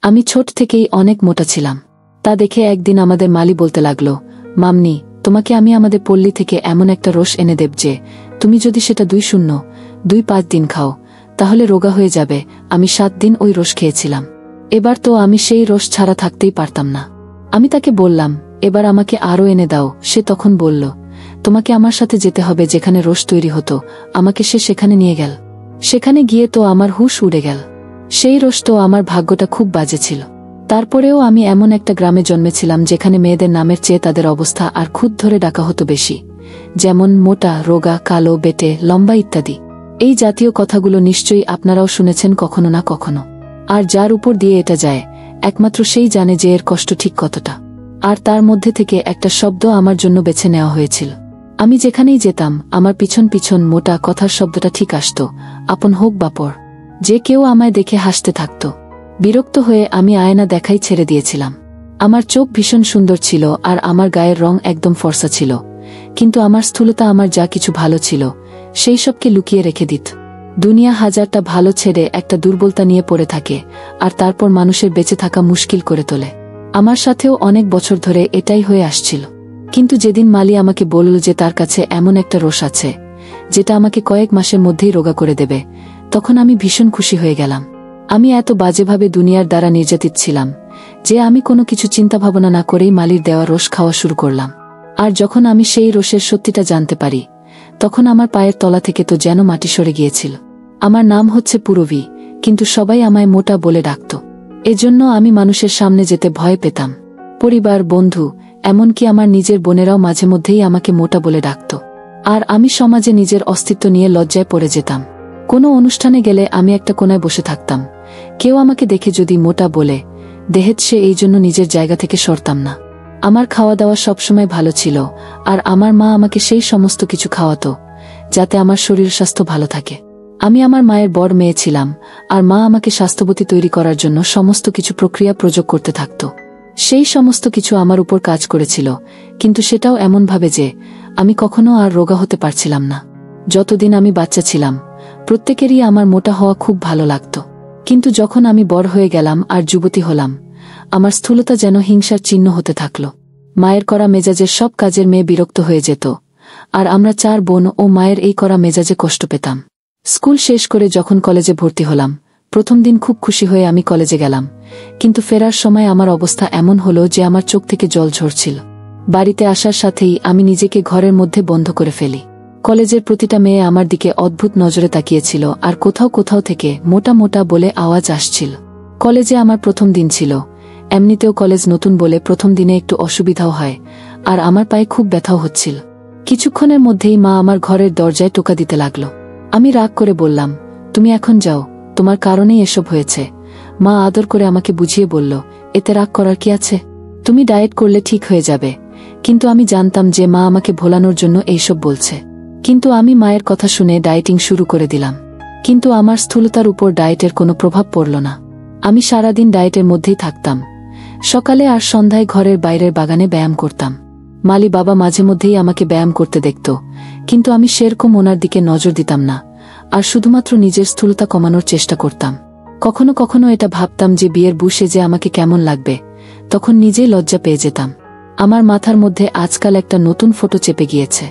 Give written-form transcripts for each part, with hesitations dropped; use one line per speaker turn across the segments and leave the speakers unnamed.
আমি ছোট থেকেই অনেক মোটা ছিলাম। তা দেখে একদিন আমাদের মালি বলতে লাগলো, মামনি, তোমাকে আমি আমাদের পল্লী থেকে এমন একটা রস এনে দেব যে তুমি যদি সেটা 2-0-2-5 দিন খাও তাহলে রোগা হয়ে যাবে। আমি 7 দিন ওই রস খেয়েছিলাম। এবার তো আমি সেই রস ছাড়া থাকতেই পারতাম না। আমি তাকে বললাম, এবার আমাকে আরও এনে দাও। সে তখন বলল, তোমাকে আমার সাথে যেতে হবে যেখানে রস তৈরি হতো। আমাকে সে সেখানে নিয়ে গেল। সেখানে গিয়ে তো আমার হুঁশ উড়ে গেল। সেই রস তো আমার ভাগ্যটা খুব বাজে ছিল। তারপরেও আমি এমন একটা গ্রামে জন্মেছিলাম যেখানে মেয়েদের নামের চেয়ে তাদের অবস্থা আর খুদ ধরে ডাকা হতো বেশি, যেমন মোটা, রোগা, কালো, বেটে, লম্বা ইত্যাদি। এই জাতীয় কথাগুলো নিশ্চয়ই আপনারাও শুনেছেন কখনো না কখনো। আর যার উপর দিয়ে এটা যায় একমাত্র সেই জানে যে এর কষ্ট ঠিক কতটা। আর তার মধ্যে থেকে একটা শব্দ আমার জন্য বেছে নেওয়া হয়েছিল। আমি যেখানেই যেতাম আমার পিছন পিছন মোটা কথার শব্দটা ঠিক আসত, আপন হোক বা পর। যে কেউ আমায় দেখে হাসতে থাকত। বিরক্ত হয়ে আমি আয়না দেখাই ছেড়ে দিয়েছিলাম। আমার চোখ ভীষণ সুন্দর ছিল আর আমার গায়ের রং একদম ফর্সা ছিল, কিন্তু আমার স্থূলতা আমার যা কিছু ভালো ছিল সেই সবকে লুকিয়ে রেখে দিত। দুনিয়া হাজারটা ভালো ছেড়ে একটা দুর্বলতা নিয়ে পড়ে থাকে আর তারপর মানুষের বেঁচে থাকা মুশকিল করে তোলে। আমার সাথেও অনেক বছর ধরে এটাই হয়ে আসছিল। কিন্তু যেদিন মালি আমাকে বলল যে তার কাছে এমন একটা রস আছে যেটা আমাকে কয়েক মাসের মধ্যেই রোগা করে দেবে, তখন আমি ভীষণ খুশি হয়ে গেলাম। আমি এত বাজেভাবে দুনিয়ার দ্বারা নির্যাতিত ছিলাম যে আমি কোনো কিছু চিন্তা ভাবনা না করেই মালির দেওয়া রস খাওয়া শুরু করলাম। আর যখন আমি সেই রসের সত্যিটা জানতে পারি তখন আমার পায়ের তলা থেকে তো যেন মাটি সরে গিয়েছিল। আমার নাম হচ্ছে পূরবী, কিন্তু সবাই আমায় মোটা বলে ডাকত। এজন্য আমি মানুষের সামনে যেতে ভয় পেতাম। পরিবার, বন্ধু, এমনকি আমার নিজের বোনেরাও মাঝে মধ্যেই আমাকে মোটা বলে ডাকত। আর আমি সমাজে নিজের অস্তিত্ব নিয়ে লজ্জায় পড়ে যেতাম। কোনো অনুষ্ঠানে গেলে আমি একটা কোনায় বসে থাকতাম। কেউ আমাকে দেখে যদি মোটা বলে দেহেত সে এই জন্য নিজের জায়গা থেকে সরতাম না। আমার খাওয়া দাওয়া সবসময় ভালো ছিল আর আমার মা আমাকে সেই সমস্ত কিছু খাওয়াতো যাতে আমার শরীর স্বাস্থ্য ভালো থাকে। আমি আমার মায়ের বড় মেয়ে ছিলাম আর মা আমাকে স্বাস্থ্যবতী তৈরি করার জন্য সমস্ত কিছু প্রক্রিয়া প্রয়োগ করতে থাকত। সেই সমস্ত কিছু আমার উপর কাজ করেছিল, কিন্তু সেটাও এমনভাবে যে আমি কখনো আর রোগা হতে পারছিলাম না। যতদিন আমি বাচ্চা ছিলাম প্রত্যেকেরই আমার মোটা হওয়া খুব ভালো লাগত, কিন্তু যখন আমি বড় হয়ে গেলাম আর যুবতী হলাম আমার স্থূলতা যেন হিংসার চিহ্ন হতে থাকল। মায়ের করা মেজাজের সব কাজের মেয়ে বিরক্ত হয়ে যেত আর আমরা 4 বোন ও মায়ের এই করা মেজাজে কষ্ট পেতাম। স্কুল শেষ করে যখন কলেজে ভর্তি হলাম প্রথম দিন খুব খুশি হয়ে আমি কলেজে গেলাম, কিন্তু ফেরার সময় আমার অবস্থা এমন হলো যে আমার চোখ থেকে জল ঝরছিল। বাড়িতে আসার সাথেই আমি নিজেকে ঘরের মধ্যে বন্ধ করে ফেলি। কলেজের প্রতিটা মেয়ে আমার দিকে অদ্ভুত নজরে তাকিয়েছিল আর কোথাও কোথাও থেকে মোটা মোটা বলে আওয়াজ আসছিল। কলেজে আমার প্রথম দিন ছিল। এমনিতেও কলেজ নতুন বলে প্রথম দিনে একটু অসুবিধাও হয় আর আমার পায়ে খুব ব্যথাও হচ্ছিল। কিছুক্ষণের মধ্যেই মা আমার ঘরের দরজায় টোকা দিতে লাগলো। আমি রাগ করে বললাম, তুমি এখন যাও, তোমার কারণেই এসব হয়েছে। মা আদর করে আমাকে বুঝিয়ে বলল, এতে রাগ করার কি আছে, তুমি ডায়েট করলে ঠিক হয়ে যাবে। কিন্তু আমি জানতাম যে মা আমাকে ভোলানোর জন্য এইসব বলছে। কিন্তু আমি মায়ের কথা শুনে ডায়েটিং শুরু করে দিলাম। কিন্তু আমার স্থূলতার উপর ডায়েটের কোনো প্রভাব পড়ল না। আমি সারাদিন ডায়েটের মধ্যেই থাকতাম। সকালে আর সন্ধ্যায় ঘরের বাইরের বাগানে ব্যায়াম করতাম। মালি বাবা মাঝে মধ্যেই আমাকে ব্যায়াম করতে দেখত, কিন্তু আমি সেরকম ওনার দিকে নজর দিতাম না আর শুধুমাত্র নিজের স্থূলতা কমানোর চেষ্টা করতাম। কখনো কখনো এটা ভাবতাম যে বিয়ের বুশে যে আমাকে কেমন লাগবে, তখন নিজেই লজ্জা পেয়ে যেতাম। আমার মাথার মধ্যে আজকাল একটা নতুন ফটো চেপে গিয়েছে।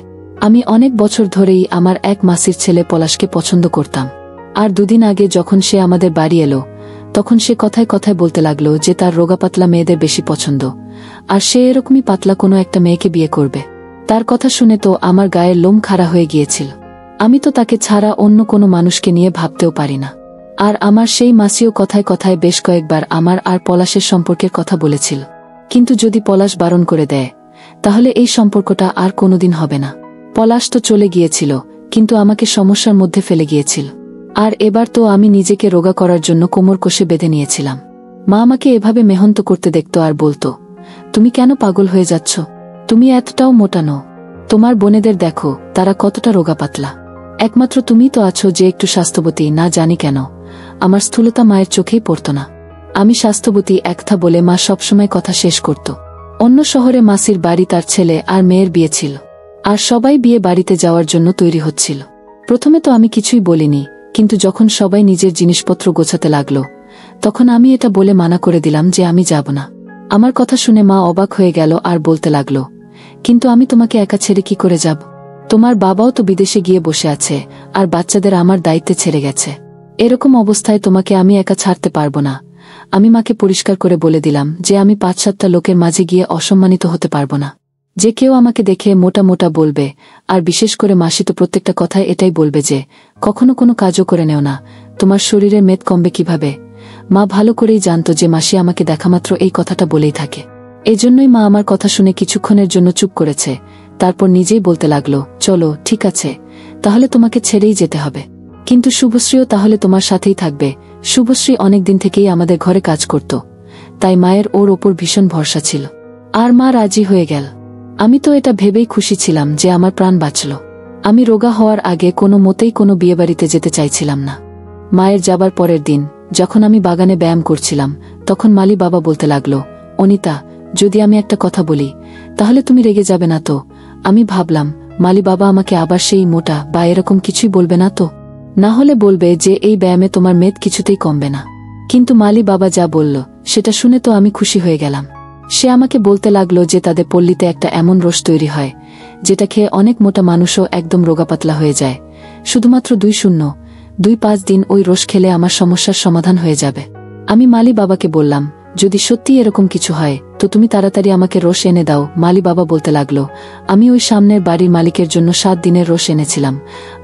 আমি অনেক বছর ধরেই আমার এক মাসির ছেলে পলাশকে পছন্দ করতাম। আর দুদিন আগে যখন সে আমাদের বাড়ি এলো তখন সে কথায় কথায় বলতে লাগলো যে তার রোগা পাতলা মেয়েদের বেশি পছন্দ আর সে এরকমই পাতলা কোনো একটা মেয়েকে বিয়ে করবে। তার কথা শুনে তো আমার গায়ের লোম খাড়া হয়ে গিয়েছিল। আমি তো তাকে ছাড়া অন্য কোনো মানুষকে নিয়ে ভাবতেও পারি না। আর আমার সেই মাসিও কথায় কথায় বেশ কয়েকবার আমার আর পলাশের সম্পর্কের কথা বলেছিল, কিন্তু যদি পলাশ বারণ করে দেয় তাহলে এই সম্পর্কটা আর কোনোদিন হবে না। পলাশ তো চলে গিয়েছিল, কিন্তু আমাকে সমস্যার মধ্যে ফেলে গিয়েছিল। আর এবার তো আমি নিজেকে রোগা করার জন্য কোমর কষে বেঁধে নিয়েছিলাম। মা আমাকে এভাবে মেহনত করতে দেখত আর বলতো, তুমি কেন পাগল হয়ে যাচ্ছ, তুমি এতটাও মোটা নও। তোমার বোনেদের দেখো তারা কতটা রোগা পাতলা, একমাত্র তুমি তো আছো যে একটু স্বাস্থ্যবতী। না জানি কেন আমার স্থূলতা মায়ের চোখেই পড়ত না। আমি স্বাস্থ্যবতী একথা বলে মা সবসময় কথা শেষ করত। অন্য শহরে মাসির বাড়ি তার ছেলে আর মেয়ের বিয়ে ছিল আর সবাই বিয়ে বাড়িতে যাওয়ার জন্য তৈরি হচ্ছিল। প্রথমে তো আমি কিছুই বলিনি, কিন্তু যখন সবাই নিজের জিনিসপত্র গোছাতে লাগলো তখন আমি এটা বলে মানা করে দিলাম যে আমি যাব না। আমার কথা শুনে মা অবাক হয়ে গেল আর বলতে লাগলো, কিন্তু আমি তোমাকে একা ছেড়ে কি করে যাব? তোমার বাবাও তো বিদেশে গিয়ে বসে আছে, আর বাচ্চাদের আমার দায়িত্বে ছেড়ে গেছে। এরকম অবস্থায় তোমাকে আমি একা ছাড়তে পারবো না। আমি মাকে পরিষ্কার করে বলে দিলাম যে আমি 5-7টা লোকের মাঝে গিয়ে অসম্মানিত হতে পারবো না। যে কেউ আমাকে দেখে মোটা মোটা বলবে, আর বিশেষ করে মাসি তো প্রত্যেকটা কথায় এটাই বলবে যে কখনো কোনো কাজও করে নেও না, তোমার শরীরের মেদ কমবে কিভাবে। মা ভালো করেই জানতো যে মাসি আমাকে দেখামাত্র এই কথাটা বলেই থাকে। এজন্যই মা আমার কথা শুনে কিছুক্ষণের জন্য চুপ করেছে, তারপর নিজেই বলতে লাগলো, চলো ঠিক আছে, তাহলে তোমাকে ছেড়েই যেতে হবে, কিন্তু শুভশ্রীও তাহলে তোমার সাথেই থাকবে। শুভশ্রী অনেকদিন থেকেই আমাদের ঘরে কাজ করত, তাই মায়ের ওর ওপর ভীষণ ভরসা ছিল। আর মা রাজি হয়ে গেল। আমি তো এটা ভেবেই খুশি ছিলাম যে আমার প্রাণ বাঁচল। আমি রোগা হওয়ার আগে কোনো মতেই কোনো বিয়েবাড়িতে যেতে চাইছিলাম না। মায়ের যাবার পরের দিন যখন আমি বাগানে ব্যায়াম করছিলাম, তখন মালি বাবা বলতে লাগলো, অনিতা, যদি আমি একটা কথা বলি তাহলে তুমি রেগে যাবে না তো? আমি ভাবলাম, মালি বাবা আমাকে আবার সেই মোটা বা এরকম কিছুই বলবে না তো? না হলে বলবে যে এই ব্যায়ামে তোমার মেদ কিছুতেই কমবে না। কিন্তু মালি বাবা যা বলল সেটা শুনে তো আমি খুশি হয়ে গেলাম। সে আমাকে বলতে লাগলো যে তাদের পল্লীতে একটা এমন রস তৈরি হয় যেটা খেয়ে অনেক মোটা মানুষও একদম রোগাপাতলা হয়ে যায়। শুধুমাত্র 2-5 দিন ওই রস খেলে আমার সমস্যার সমাধান হয়ে যাবে। আমি মালি বাবাকে বললাম, যদি সত্যি এরকম কিছু হয় তো তুমি তাড়াতাড়ি আমাকে রস এনে দাও। মালি বাবা বলতে লাগলো, আমি ওই সামনের বাড়ির মালিকের জন্য 7 দিনের রস এনেছিলাম,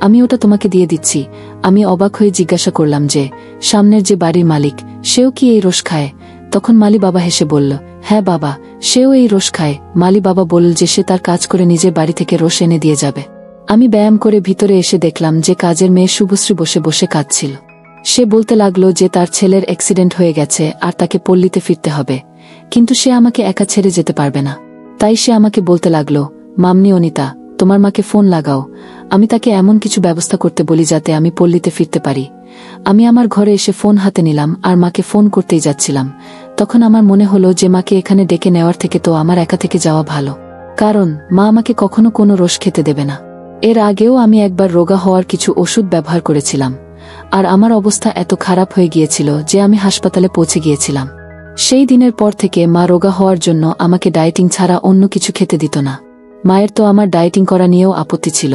আমি ওটা তোমাকে দিয়ে দিচ্ছি। আমি অবাক হয়ে জিজ্ঞাসা করলাম যে সামনের যে বাড়ির মালিক, সেও কি এই রস খায়? তখন মালি বাবা হেসে বলল, হ্যাঁ বাবা, সেও এই রস খায়। মালি বাবা বলল যে সে তার কাজ করে নিজের বাড়ি থেকে রস এনে দিয়ে যাবে। আমি ব্যায়াম করে ভিতরে এসে দেখলাম যে কাজের মেয়ে শুভশ্রী বসে বসে কাঁদছিল। সে বলতে লাগলো যে তার ছেলের অ্যাক্সিডেন্ট হয়ে গেছে আর তাকে পল্লীতে ফিরতে হবে, কিন্তু সে আমাকে একা ছেড়ে যেতে পারবে না। তাই সে আমাকে বলতে লাগলো, মামনি, অনিতা, তোমার মাকে ফোন লাগাও, আমি তাকে এমন কিছু ব্যবস্থা করতে বলি যাতে আমি পল্লীতে ফিরতে পারি। আমি আমার ঘরে এসে ফোন হাতে নিলাম আর মাকে ফোন করতেই যাচ্ছিলাম, তখন আমার মনে হলো যে মাকে এখানে ডেকে নেওয়ার থেকে তো আমার একা থেকে যাওয়া ভালো, কারণ মা আমাকে কখনো কোনো রস খেতে দেবে না। এর আগেও আমি একবার রোগা হওয়ার কিছু ওষুধ ব্যবহার করেছিলাম, আর আমার অবস্থা এত খারাপ হয়ে গিয়েছিল যে আমি হাসপাতালে পৌঁছে গিয়েছিলাম। সেই দিনের পর থেকে মা রোগা হওয়ার জন্য আমাকে ডায়েটিং ছাড়া অন্য কিছু খেতে দিত না। মায়ের তো আমার ডায়েটিং করা নিয়েও আপত্তি ছিল,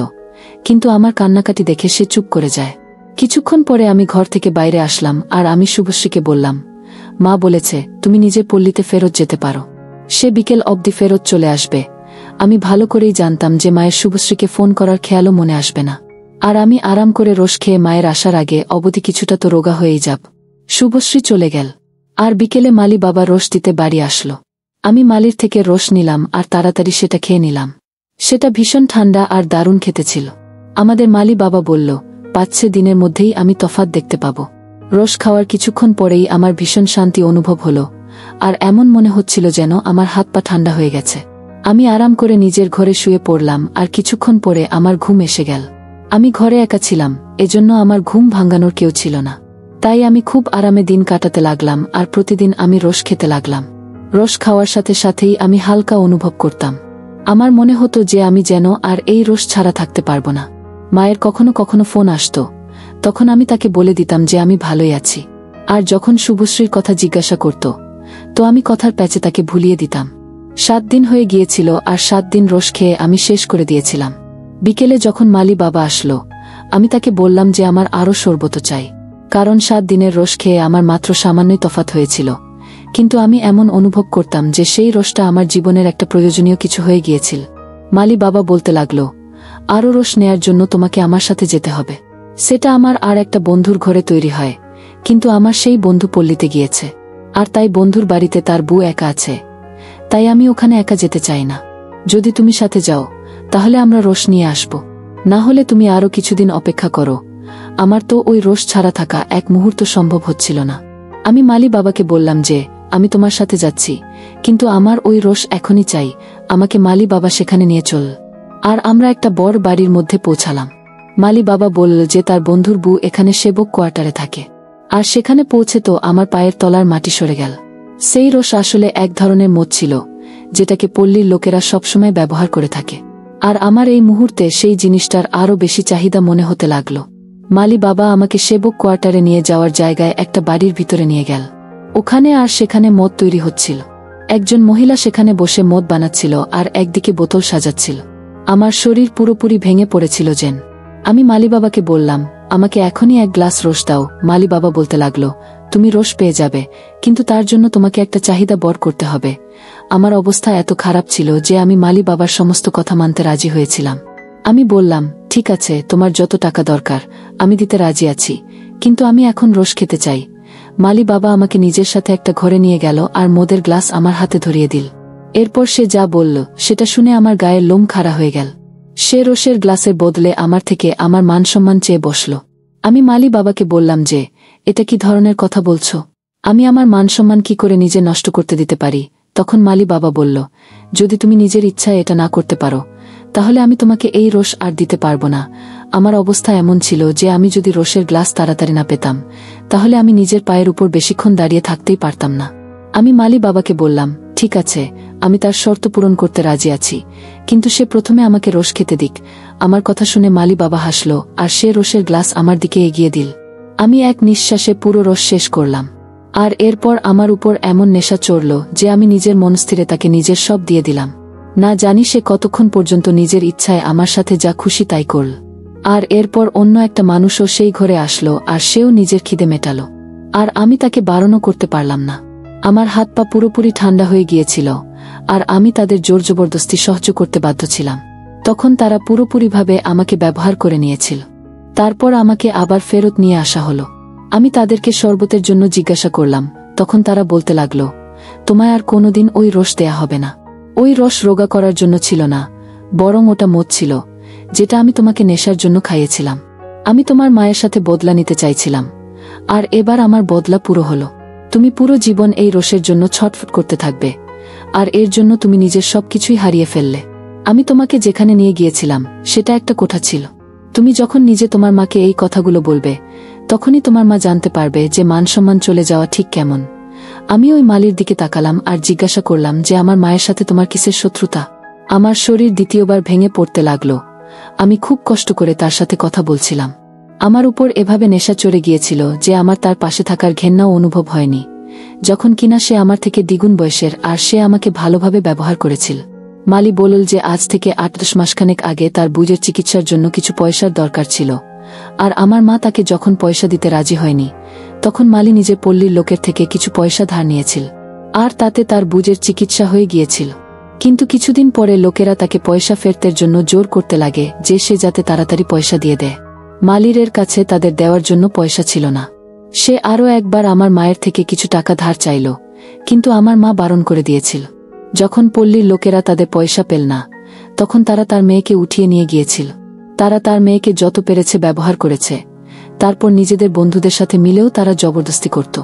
কিন্তু আমার কান্নাকাটি দেখে সে চুপ করে যায়। কিছুক্ষণ পরে আমি ঘর থেকে বাইরে আসলাম আর আমি শুভশ্রীকে বললাম, মা বলেছে তুমি নিজের পল্লীতে ফেরত যেতে পারো, সে বিকেল অবধি ফেরত চলে আসবে। আমি ভালো করেই জানতাম যে মায়ের শুভশ্রীকে ফোন করার খেয়ালও মনে আসবে না, আর আমি আরাম করে রস খেয়ে মায়ের আসার আগে অবধি কিছুটা তো রোগা হয়েই যাব। শুভশ্রী চলে গেল, আর বিকেলে মালি বাবা রস দিতে বাড়ি আসলো। আমি মালির থেকে রস নিলাম আর তাড়াতাড়ি সেটা খেয়ে নিলাম। সেটা ভীষণ ঠান্ডা আর দারুণ খেতে ছিল। আমাদের মালি বাবা বলল, 5-6 দিনের মধ্যেই আমি তফাৎ দেখতে পাব। রস খাওয়ার কিছুক্ষণ পরেই আমার ভীষণ শান্তি অনুভব হলো, আর এমন মনে হচ্ছিল যেন আমার হাত পা ঠান্ডা হয়ে গেছে। আমি আরাম করে নিজের ঘরে শুয়ে পড়লাম আর কিছুক্ষণ পরে আমার ঘুম এসে গেল। আমি ঘরে একা ছিলাম, এজন্য আমার ঘুম ভাঙানোর কেউ ছিল না। তাই আমি খুব আরামে দিন কাটাতে লাগলাম আর প্রতিদিন আমি রস খেতে লাগলাম। রস খাওয়ার সাথে সাথেই আমি হালকা অনুভব করতাম। আমার মনে হতো যে আমি যেন আর এই রস ছাড়া থাকতে পারবো না। মায়ের কখনো কখনো ফোন আসতো, তখন আমি তাকে বলে দিতাম যে আমি ভালোই আছি। আর যখন শুভশ্রীর কথা জিজ্ঞাসা করত, তো আমি কথার প্যাচে তাকে ভুলিয়ে দিতাম। 7 দিন হয়ে গিয়েছিল আর 7 দিন রস খেয়ে আমি শেষ করে দিয়েছিলাম। বিকেলে যখন মালি বাবা আসলো, আমি তাকে বললাম যে আমার আরও শরবত চাই, কারণ 7 দিনের রস খেয়ে আমার মাত্র সামান্যই তফাৎ হয়েছিল, কিন্তু আমি এমন অনুভব করতাম যে সেই রসটা আমার জীবনের একটা প্রয়োজনীয় কিছু হয়ে গিয়েছিল। মালি বাবা বলতে লাগলো, আরও রস নেয়ার জন্য তোমাকে আমার সাথে যেতে হবে। সেটা আমার আর একটা বন্ধুর ঘরে তৈরি হয়, কিন্তু আমার সেই বন্ধু পল্লীতে গিয়েছে, আর তাই বন্ধুর বাড়িতে তার বউ একা আছে, তাই আমি ওখানে একা যেতে চাই না। যদি তুমি সাথে যাও তাহলে আমরা রস নিয়ে আসব, না হলে তুমি আরও কিছুদিন অপেক্ষা করো। আমার তো ওই রস ছাড়া থাকা এক মুহূর্ত সম্ভব হচ্ছিল না। আমি মালি বাবাকে বললাম যে আমি তোমার সাথে যাচ্ছি, কিন্তু আমার ওই রস এখনই চাই, আমাকে মালি বাবা সেখানে নিয়ে চল। আর আমরা একটা বড় বাড়ির মধ্যে পৌঁছালাম। মালি বাবা বলল যে তার বন্ধুর বউ এখানে সেবক কোয়ার্টারে থাকে, আর সেখানে পৌঁছে তো আমার পায়ের তলার মাটি সরে গেল। সেই রস আসলে এক ধরনের মদ ছিল, যেটাকে পল্লীর লোকেরা সবসময় ব্যবহার করে থাকে, আর আমার এই মুহূর্তে সেই জিনিসটার আরও বেশি চাহিদা মনে হতে লাগলো। মালি বাবা আমাকে সেবক কোয়ার্টারে নিয়ে যাওয়ার জায়গায় একটা বাড়ির ভিতরে নিয়ে গেল। ওখানে আর সেখানে মদ তৈরি হচ্ছিল। একজন মহিলা সেখানে বসে মদ বানাচ্ছিল আর একদিকে বোতল সাজাচ্ছিল। আমার শরীর পুরোপুরি ভেঙে পড়েছিল যেন। আমি মালি বাবাকে বললাম, আমাকে এখনই এক গ্লাস রস দাও। মালি বাবা বলতে লাগলো, তুমি রস পেয়ে যাবে, কিন্তু তার জন্য তোমাকে একটা চাহিদা বড় করতে হবে। আমার অবস্থা এত খারাপ ছিল যে আমি মালি বাবার সমস্ত কথা মানতে রাজি হয়েছিলাম। আমি বললাম, ঠিক আছে, তোমার যত টাকা দরকার আমি দিতে রাজি আছি, কিন্তু আমি এখন রস খেতে চাই। মালি বাবা আমাকে নিজের সাথে একটা ঘরে নিয়ে গেল আর মদের গ্লাস আমার হাতে ধরিয়ে দিল। এরপর সে যা বলল সেটা শুনে আমার গায়ের লোম খাড়া হয়ে গেল। সে রসের গ্লাসের বদলে আমার থেকে আমার মান সম্মান চেয়ে বসল। আমি মালি বাবাকে বললাম যে, এটা কি ধরনের কথা বলছো? আমি আমার মান সম্মান কি করে নিজে নষ্ট করতে দিতে পারি? তখন মালি বাবা বলল, যদি তুমি নিজের ইচ্ছায় এটা না করতে পারো তাহলে আমি তোমাকে এই রস আর দিতে পারবো না। আমার অবস্থা এমন ছিল যে আমি যদি রসের গ্লাস তাড়াতাড়ি না পেতাম তাহলে আমি নিজের পায়ের উপর বেশিক্ষণ দাঁড়িয়ে থাকতেই পারতাম না। আমি মালি বাবাকে বললাম, ঠিক আছে, আমি তার শর্ত পূরণ করতে রাজি আছি, কিন্তু সে প্রথমে আমাকে রস খেতে দিক। আমার কথা শুনে মালি বাবা হাসল আর সে রসের গ্লাস আমার দিকে এগিয়ে দিল। আমি এক নিঃশ্বাসে পুরো রস শেষ করলাম। আর এরপর আমার উপর এমন নেশা চড়ল যে আমি নিজের মনস্থিরে তাকে নিজের সব দিয়ে দিলাম। না জানি সে কতক্ষণ পর্যন্ত নিজের ইচ্ছায় আমার সাথে যা খুশি তাই করল। আর এরপর অন্য একটা মানুষও সেই ঘরে আসলো আর সেও নিজের খিদে মেটাল। আর আমি তাকে বারণও করতে পারলাম না। আমার হাত পা পুরোপুরি ঠান্ডা হয়ে গিয়েছিল আর আমি তাদের জোর জবরদস্তি সহ্য করতে বাধ্য ছিলাম। তখন তারা পুরোপুরিভাবে আমাকে ব্যবহার করে নিয়েছিল। তারপর আমাকে আবার ফেরত নিয়ে আসা হলো। আমি তাদেরকে শরবতের জন্য জিজ্ঞাসা করলাম। তখন তারা বলতে লাগলো, তোমায় আর কোনোদিন ওই রস দেয়া হবে না। ওই রস রোগা করার জন্য ছিল না, বরং ওটা মদ ছিল, যেটা আমি তোমাকে নেশার জন্য খাইয়েছিলাম। আমি তোমার মায়ের সাথে বদলা নিতে চাইছিলাম, আর এবার আমার বদলা পুরো হলো। তুমি পুরো জীবন এই রসের জন্য ছটফট করতে থাকবে, আর এর জন্য তুমি নিজের সবকিছুই হারিয়ে ফেললে। আমি তোমাকে যেখানে নিয়ে গিয়েছিলাম সেটা একটা কোঠা ছিল। তুমি যখন নিজে তোমার মাকে এই কথাগুলো বলবে তখনই তোমার মা জানতে পারবে যে মান সম্মান চলে যাওয়া ঠিক কেমন। আমি ওই মালির দিকে তাকালাম আর জিজ্ঞাসা করলাম যে, আমার মায়ের সাথে তোমার কিসের শত্রুতা? আমার শরীর দ্বিতীয়বার ভেঙে পড়তে লাগলো। আমি খুব কষ্ট করে তার সাথে কথা বলছিলাম। আমার উপর এভাবে নেশা চড়ে গিয়েছিল যে আমার তার পাশে থাকার ঘেন্নাও অনুভব হয়নি, যখন কিনা সে আমার থেকে দ্বিগুণ বয়সের আর সে আমাকে ভালোভাবে ব্যবহার করেছিল। মালি বলল যে আজ থেকে ৮-১০ মাসখানেক আগে তার বুঝের চিকিৎসার জন্য কিছু পয়সার দরকার ছিল, আর আমার মা তাকে যখন পয়সা দিতে রাজি হয়নি তখন মালি নিজের পল্লীর লোকের থেকে কিছু পয়সা ধার নিয়েছিল, আর তাতে তার বুঝের চিকিৎসা হয়ে গিয়েছিল। কিন্তু কিছুদিন পরে লোকেরা তাকে পয়সা ফেরতের জন্য জোর করতে লাগে যে সে যাতে তাড়াতাড়ি পয়সা দিয়ে দেয়। মালিরের কাছে তাদের দেওয়ার জন্য পয়সা ছিল না। সে আরও একবার আমার মায়ের থেকে কিছু টাকা ধার চাইল, কিন্তু আমার মা বারণ করে দিয়েছিল। যখন পল্লীর লোকেরা তাদের পয়সা পেল না তখন তারা তার মেয়েকে উঠিয়ে নিয়ে গিয়েছিল। তারা তার মেয়েকে যত পেরেছে ব্যবহার করেছে, তারপর নিজেদের বন্ধুদের সাথে মিলেও তারা জবরদস্তি করত।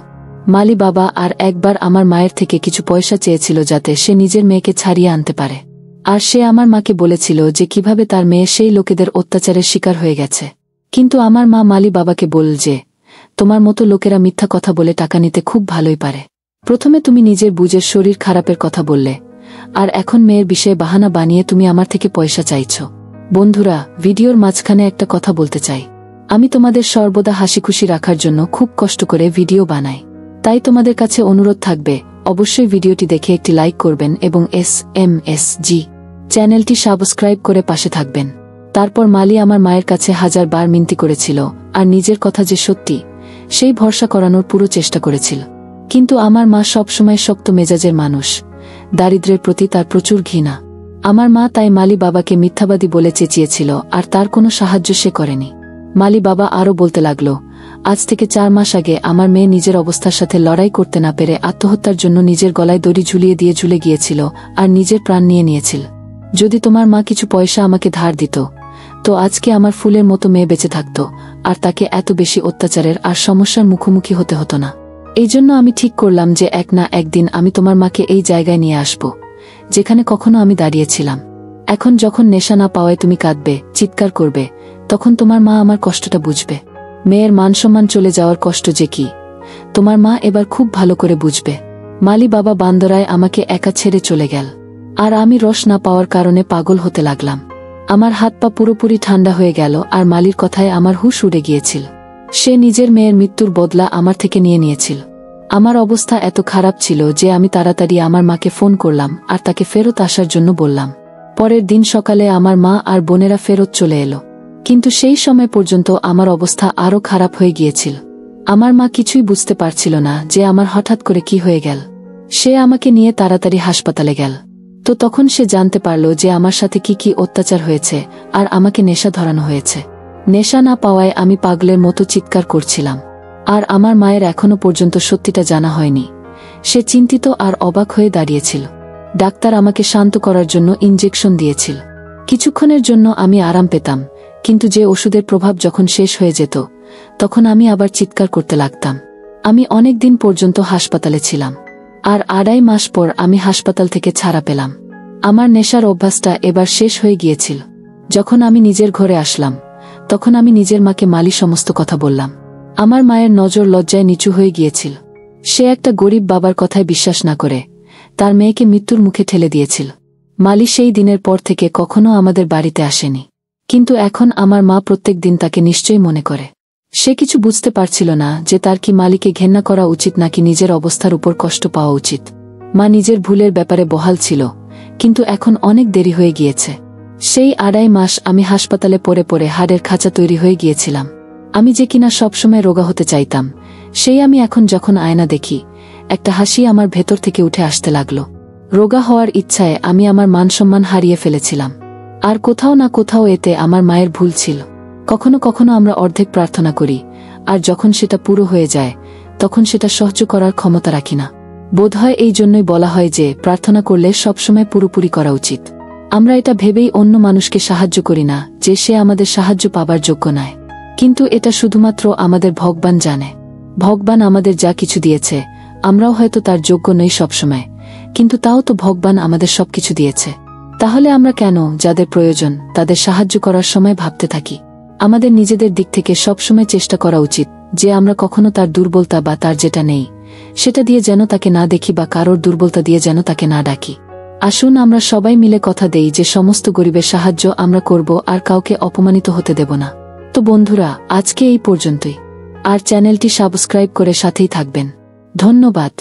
মালি বাবা আর একবার আমার মায়ের থেকে কিছু পয়সা চেয়েছিল যাতে সে নিজের মেয়েকে ছাড়িয়ে আনতে পারে, আর সে আমার মাকে বলেছিল যে কিভাবে তার মেয়ে সেই লোকেদের অত্যাচারের শিকার হয়ে গেছে। কিন্তু আমার মা মালি বাবাকে বলল যে, তোমার মতো লোকেরা মিথ্যা কথা বলে টাকা নিতে খুব ভালোই পারে। প্রথমে তুমি নিজের বুঝের শরীর খারাপের কথা বললে, আর এখন মেয়ের বিষয়ে বাহানা বানিয়ে তুমি আমার থেকে পয়সা চাইছ। বন্ধুরা, ভিডিওর মাঝখানে একটা কথা বলতে চাই। আমি তোমাদের সর্বদা হাসিখুশি রাখার জন্য খুব কষ্ট করে ভিডিও বানাই, তাই তোমাদের কাছে অনুরোধ থাকবে অবশ্যই ভিডিওটি দেখে একটি লাইক করবেন এবং SMSG চ্যানেলটি সাবস্ক্রাইব করে পাশে থাকবেন। তারপর মালি আমার মায়ের কাছে 1000 বার মিনতি করেছিল আর নিজের কথা যে সত্যি সেই ভরসা করানোর পুরো চেষ্টা করেছিল। কিন্তু আমার মা সবসময় শক্ত মেজাজের মানুষ, দারিদ্র্যের প্রতি তার প্রচুর ঘৃণা। আমার মা তাই মালি বাবাকে মিথ্যাবাদী বলে চেঁচিয়েছিল, আর তার কোনো সাহায্য সে করেনি। মালি বাবা আরও বলতে লাগলো, আজ থেকে 4 মাস আগে আমার মেয়ে নিজের অবস্থার সাথে লড়াই করতে না পেরে আত্মহত্যার জন্য নিজের গলায় দড়ি ঝুলিয়ে দিয়ে ঝুলে গিয়েছিল আর নিজের প্রাণ নিয়ে নিয়েছিল। যদি তোমার মা কিছু পয়সা আমাকে ধার দিত তো আজকে আমার ফুলের মতো মেয়ে বেঁচে থাকত, আর তাকে এত বেশি অত্যাচারের আর সমস্যার মুখোমুখি হতে হতো না। এই জন্য আমি ঠিক করলাম যে এক না একদিন আমি তোমার মাকে এই জায়গায় নিয়ে আসব যেখানে কখনো আমি দাঁড়িয়েছিলাম। এখন যখন নেশা না পাওয়ায় তুমি কাঁদবে, চিৎকার করবে, তখন তোমার মা আমার কষ্টটা বুঝবে। মেয়ের মানসম্মান চলে যাওয়ার কষ্ট যে কি তোমার মা এবার খুব ভালো করে বুঝবে। মালি বাবা বান্দরায় আমাকে একা ছেড়ে চলে গেল, আর আমি রস না পাওয়ার কারণে পাগল হতে লাগলাম। আমার হাত পা পুরোপুরি ঠান্ডা হয়ে গেল আর মালির কথায় আমার হুঁশ উড়ে গিয়েছিল। সে নিজের মেয়ের মৃত্যুর বদলা আমার থেকে নিয়েছিল। আমার অবস্থা এত খারাপ ছিল যে আমি তাড়াতাড়ি আমার মাকে ফোন করলাম আর তাকে ফেরত আসার জন্য বললাম। পরের দিন সকালে আমার মা আর বোনেরা ফেরত চলে এলো, কিন্তু সেই সময় পর্যন্ত আমার অবস্থা আরও খারাপ হয়ে গিয়েছিল। আমার মা কিছুই বুঝতে পারছিল না যে আমার হঠাৎ করে কি হয়ে গেল। সে আমাকে নিয়ে তাড়াতাড়ি হাসপাতালে গেল। তো তখন সে জানতে পারল যে আমার সাথে কি কি অত্যাচার হয়েছে আর আমাকে নেশা ধরানো হয়েছে। নেশা না পাওয়ায় আমি পাগলের মতো চিৎকার করছিলাম। আর আমার মায়ের এখনো পর্যন্ত সত্যিটা জানা হয়নি। সে চিন্তিত আর অবাক হয়ে দাঁড়িয়েছিল। ডাক্তার আমাকে শান্ত করার জন্য ইনজেকশন দিয়েছিল। কিছুক্ষণের জন্য আমি আরাম পেতাম, কিন্তু যে ওষুধের প্রভাব যখন শেষ হয়ে যেত তখন আমি আবার চিৎকার করতে লাগতাম। আমি অনেক দিন পর্যন্ত হাসপাতালে ছিলাম, আর 2.5 মাস পর আমি হাসপাতাল থেকে ছাড়া পেলাম। আমার নেশার অভ্যাসটা এবার শেষ হয়ে গিয়েছিল। যখন আমি নিজের ঘরে আসলাম তখন আমি নিজের মাকে মালি সমস্ত কথা বললাম। আমার মায়ের নজর লজ্জায় নিচু হয়ে গিয়েছিল। সে একটা গরিব বাবার কথায় বিশ্বাস না করে তার মেয়েকে মৃত্যুর মুখে ঠেলে দিয়েছিল। মালি সেই দিনের পর থেকে কখনো আমাদের বাড়িতে আসেনি, কিন্তু এখন আমার মা প্রত্যেক দিন তাকে নিশ্চয়ই মনে করে। সে কিছু বুঝতে পারছিল না যে তার কি মালিকে ঘেন্না করা উচিত নাকি নিজের অবস্থার উপর কষ্ট পাওয়া উচিত। মা নিজের ভুলের ব্যাপারে বহাল ছিল, কিন্তু এখন অনেক দেরি হয়ে গিয়েছে। সেই 2.5 মাস আমি হাসপাতালে পড়ে পড়ে হাড়ের খাঁচা তৈরি হয়ে গিয়েছিলাম। আমি যে কিনা সবসময় রোগা হতে চাইতাম, সেই আমি এখন যখন আয়না দেখি একটা হাসি আমার ভেতর থেকে উঠে আসতে লাগলো। রোগা হওয়ার ইচ্ছায় আমি আমার মানসম্মান হারিয়ে ফেলেছিলাম। আর কোথাও না কোথাও এতে আমার মায়ের ভুল ছিল। কখনো কখনো আমরা অর্ধেক প্রার্থনা করি, আর যখন সেটা পুরো হয়ে যায় তখন সেটা সহ্য করার ক্ষমতা রাখি না। বোধহয় এই জন্যই বলা হয় যে প্রার্থনা করলে সবসময় পুরোপুরি করা উচিত। আমরা এটা ভেবেই অন্য মানুষকে সাহায্য করি না যে সে আমাদের সাহায্য পাবার যোগ্য নয়। কিন্তু এটা শুধুমাত্র আমাদের ভগবান জানে। ভগবান আমাদের যা কিছু দিয়েছে আমরাও হয়তো তার যোগ্য নই সবসময়, কিন্তু তাও তো ভগবান আমাদের সবকিছু দিয়েছে। তাহলে আমরা কেন যাদের প্রয়োজন তাদের সাহায্য করার সময় ভাবতে থাকি? আমাদের নিজেদের দিক থেকে সবসময় চেষ্টা করা উচিত যে আমরা কখনো তার দুর্বলতা বা তার যেটা নেই সেটা দিয়ে যেন তাকে না দেখি বা কারোর দুর্বলতা দিয়ে যেন তাকে না ডাকি। আসুন আমরা সবাই মিলে কথা দেই যে সমস্ত গরিবের সাহায্য আমরা করব আর কাউকে অপমানিত হতে দেব না। তো বন্ধুরা, আজকে এই পর্যন্তই। আর চ্যানেলটি সাবস্ক্রাইব করে সাথেই থাকবেন। ধন্যবাদ।